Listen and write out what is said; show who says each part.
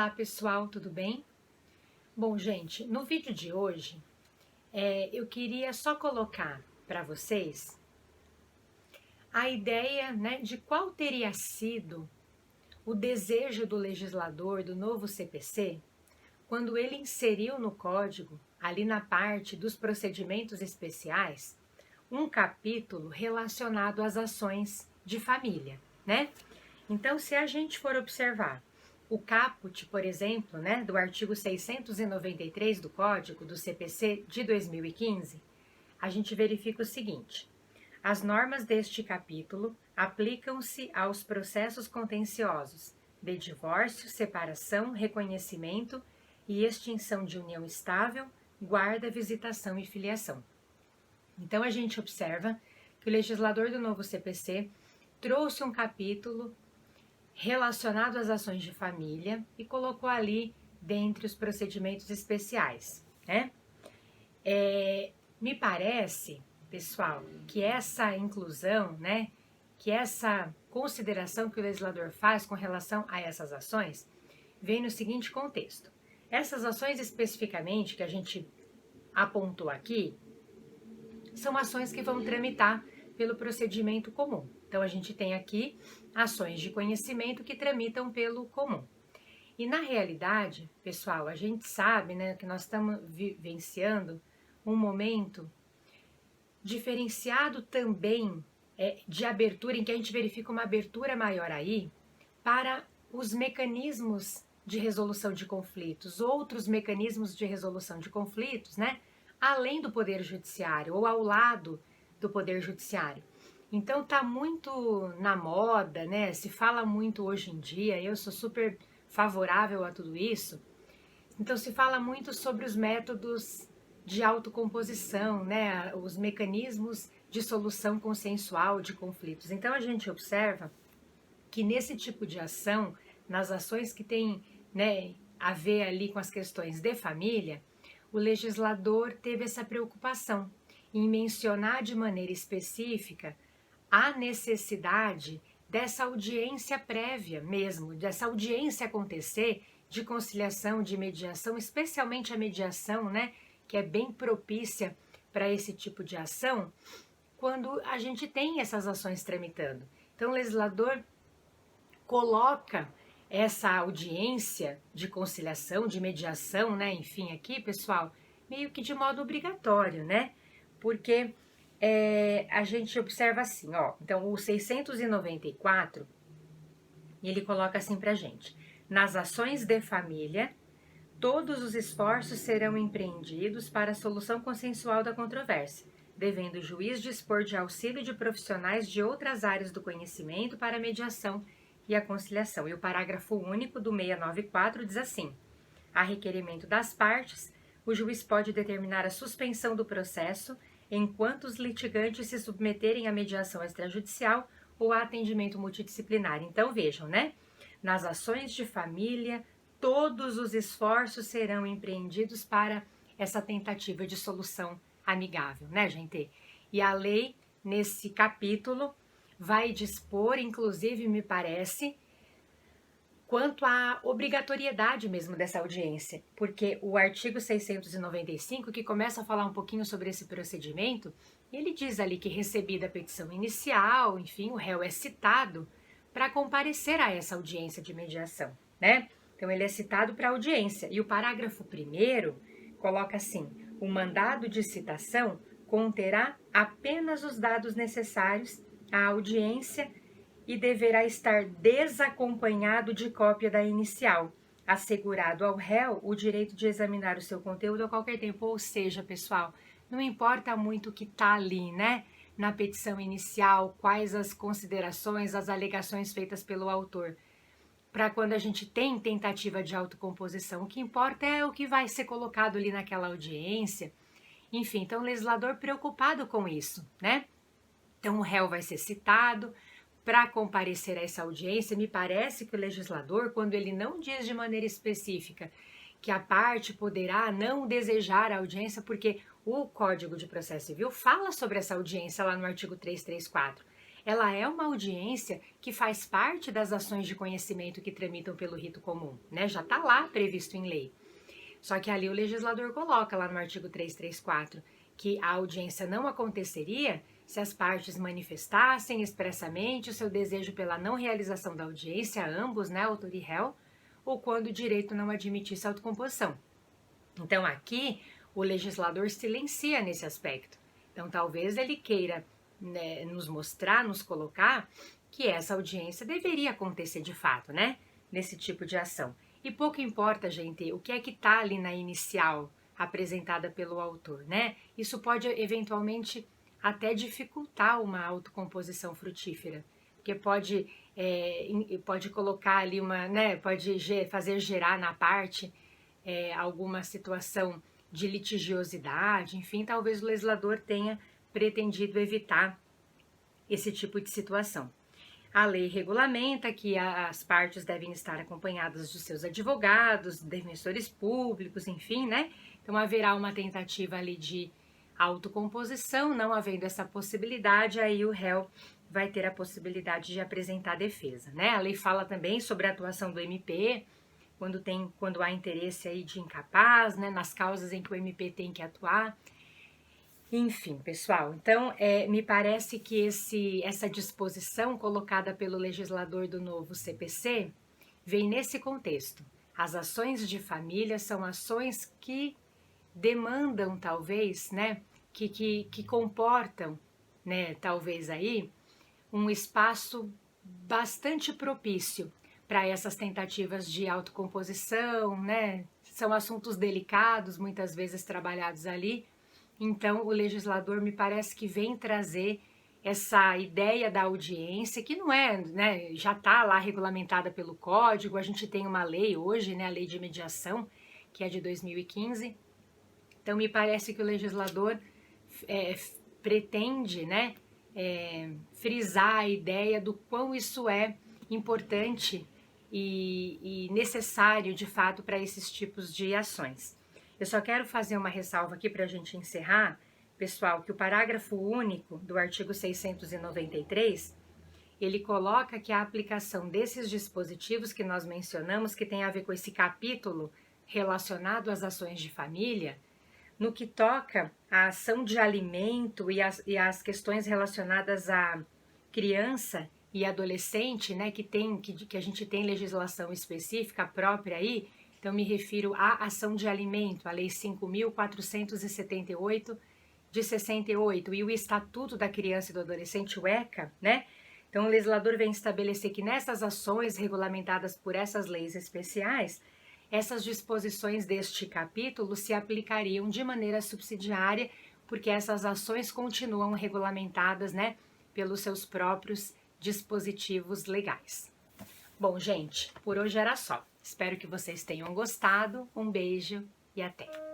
Speaker 1: Olá pessoal, tudo bem? Bom, gente, no vídeo de hoje eu queria só colocar para vocês a ideia, né, de qual teria sido o desejo do legislador do novo CPC quando ele inseriu no código, ali na parte dos procedimentos especiais, um capítulo relacionado às ações de família, né? Então, se a gente for observar o caput, por exemplo, né, do artigo 693 do Código do CPC de 2015, a gente verifica o seguinte: as normas deste capítulo aplicam-se aos processos contenciosos de divórcio, separação, reconhecimento e extinção de união estável, guarda, visitação e filiação. Então, a gente observa que o legislador do novo CPC trouxe um capítulo relacionado às ações de família e colocou ali dentre os procedimentos especiais, né? Me parece, pessoal, que essa inclusão, né, que essa consideração que o legislador faz com relação a essas ações, vem no seguinte contexto. Essas ações especificamente que a gente apontou aqui, são ações que vão tramitar pelo procedimento comum. Então, a gente tem aqui ações de conhecimento que tramitam pelo comum. E na realidade, pessoal, a gente sabe, né, que nós estamos vivenciando um momento diferenciado também de abertura, em que a gente verifica uma abertura maior aí para os mecanismos de resolução de conflitos, outros mecanismos de resolução de conflitos, né, além do Poder Judiciário ou ao lado do Poder Judiciário. Então tá muito na moda, né? Se fala muito hoje em dia, eu sou super favorável a tudo isso. Então se fala muito sobre os métodos de autocomposição, né? Os mecanismos de solução consensual de conflitos. Então a gente observa que nesse tipo de ação, nas ações que tem, né, a ver ali com as questões de família, o legislador teve essa preocupação em mencionar de maneira específica a necessidade dessa audiência prévia mesmo, dessa audiência acontecer de conciliação, de mediação, especialmente a mediação, né, que é bem propícia para esse tipo de ação, quando a gente tem essas ações tramitando. Então, o legislador coloca essa audiência de conciliação, de mediação, né, enfim, aqui, pessoal, meio que de modo obrigatório, né, porque a gente observa assim, ó, então o 694, ele coloca assim pra gente: nas ações de família, todos os esforços serão empreendidos para a solução consensual da controvérsia, devendo o juiz dispor de auxílio de profissionais de outras áreas do conhecimento para a mediação e a conciliação. E o parágrafo único do 694 diz assim: a requerimento das partes, o juiz pode determinar a suspensão do processo enquanto os litigantes se submeterem à mediação extrajudicial ou a atendimento multidisciplinar. Então, vejam, né? Nas ações de família, todos os esforços serão empreendidos para essa tentativa de solução amigável, né, gente? E a lei, nesse capítulo, vai dispor, inclusive, me parece, quanto à obrigatoriedade mesmo dessa audiência, porque o artigo 695, que começa a falar um pouquinho sobre esse procedimento, ele diz ali que, recebida a petição inicial, enfim, o réu é citado para comparecer a essa audiência de mediação, né? Então, ele é citado para audiência. E o parágrafo 1º coloca assim: o mandado de citação conterá apenas os dados necessários à audiência e deverá estar desacompanhado de cópia da inicial, assegurado ao réu o direito de examinar o seu conteúdo a qualquer tempo. Ou seja, pessoal, não importa muito o que está ali, né, na petição inicial, quais as considerações, as alegações feitas pelo autor, para quando a gente tem tentativa de autocomposição, o que importa é o que vai ser colocado ali naquela audiência. Enfim, então o legislador preocupado com isso, né? Então o réu vai ser citado para comparecer a essa audiência. Me parece que o legislador, quando ele não diz de maneira específica que a parte poderá não desejar a audiência, porque o Código de Processo Civil fala sobre essa audiência lá no artigo 334. ela é uma audiência que faz parte das ações de conhecimento que tramitam pelo rito comum, né? Já está lá previsto em lei. Só que ali o legislador coloca lá no artigo 334 que a audiência não aconteceria se as partes manifestassem expressamente o seu desejo pela não realização da audiência, ambos, né, autor e réu, ou quando o direito não admitisse a autocomposição. Então aqui o legislador silencia nesse aspecto. Então talvez ele queira, né, nos mostrar, nos colocar que essa audiência deveria acontecer de fato, né, nesse tipo de ação. E pouco importa, gente, o que é que está ali na inicial apresentada pelo autor, né? Isso pode eventualmente até dificultar uma autocomposição frutífera, porque pode colocar ali uma, né? Pode fazer gerar na parte alguma situação de litigiosidade, enfim, talvez o legislador tenha pretendido evitar esse tipo de situação. A lei regulamenta que as partes devem estar acompanhadas de seus advogados, defensores públicos, enfim, né? Então haverá uma tentativa ali de autocomposição, não havendo essa possibilidade, aí o réu vai ter a possibilidade de apresentar defesa, né? A lei fala também sobre a atuação do MP, quando há interesse aí de incapaz, né? Nas causas em que o MP tem que atuar. Enfim, pessoal, então me parece que essa disposição colocada pelo legislador do novo CPC vem nesse contexto. As ações de família são ações que demandam, talvez, né, que comportam, né, talvez aí, um espaço bastante propício para essas tentativas de autocomposição, né? São assuntos delicados, muitas vezes trabalhados ali. Então, o legislador me parece que vem trazer essa ideia da audiência, que não é, né, já está lá regulamentada pelo Código, a gente tem uma lei hoje, né, a Lei de Mediação, que é de 2015. Então, me parece que o legislador pretende, né, frisar a ideia do quão isso é importante e necessário, de fato, para esses tipos de ações. Eu só quero fazer uma ressalva aqui para a gente encerrar, pessoal, que o parágrafo único do artigo 693, ele coloca que a aplicação desses dispositivos que nós mencionamos, que tem a ver com esse capítulo relacionado às ações de família, no que toca à ação de alimento e às questões relacionadas à criança e adolescente, né, que a gente tem legislação específica própria aí. Então, me refiro à ação de alimento, a Lei 5.478 de 68 e o Estatuto da Criança e do Adolescente, o ECA, né? Então, o legislador vem estabelecer que nessas ações regulamentadas por essas leis especiais, essas disposições deste capítulo se aplicariam de maneira subsidiária, porque essas ações continuam regulamentadas, né, pelos seus próprios dispositivos legais. Bom, gente, por hoje era só. Espero que vocês tenham gostado. Um beijo e até!